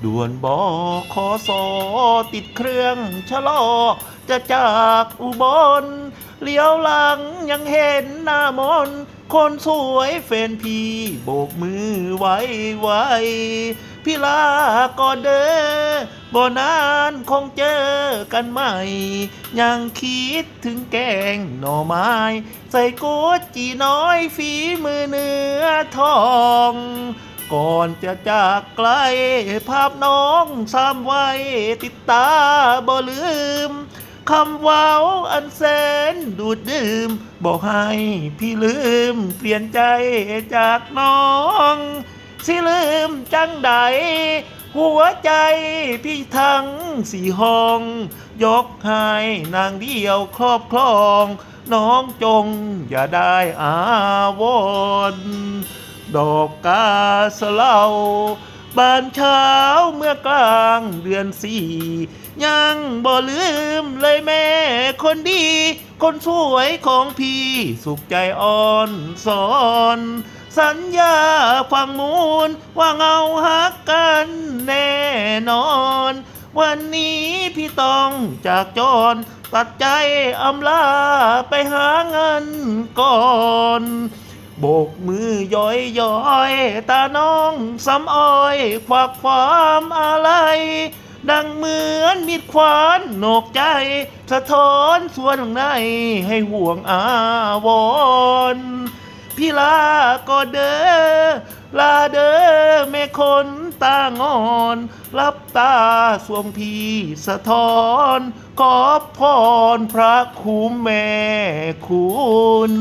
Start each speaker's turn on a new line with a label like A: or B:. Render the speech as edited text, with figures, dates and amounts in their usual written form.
A: ด่วนบขสติดเครื่องชะลอจะจากอุบลเลี้ยวหลังยังเห็นหน้ามนคนสวยเฟนพี่โบกมือไว้ไว้พี่ลาก็เด้อบ่นานคงเจอกันใหม่ยังคิดถึงแกงหน่อไม้ใส่กุดจีน้อยฝีมือเนื้อทอง ก่อนจะจากไกลภาพน้องซ้ำไว้ติดตาบ่ลืมคำเว้าอันแสนดูดดื่มบอกให้พี่ลืมเปลี่ยนใจจากน้องสิลืมจังใดหัวใจพี่ทั้งสี่ห้องยกให้นางเดียวครอบครองน้องจงอย่าได้อาวรณ์ ดอกกาสะเลาบานเช้าเมื่อกลางเดือนสี่ยังบ่ลืมเลยแม่คนดีคนสวยของพี่สุขใจอ่อนสอนสัญญาความมูลว่าเงาหักกันแน่นอนวันนี้พี่ต้องจากจรตัดใจอำลาไปหาเงินก่อนโบกมือย้อยย้อยตาน้องสำอ้อยควักความอะไรดังเหมือนมีดขวานโหนกใจสะท้อนส่วนในให้ห่วงอาวรณ์พี่ลาก็เด้อลาเด้อแม่คนตางอนรับตาสวงพี่สะท้อนขอพรพระคุ้มแม่คุณ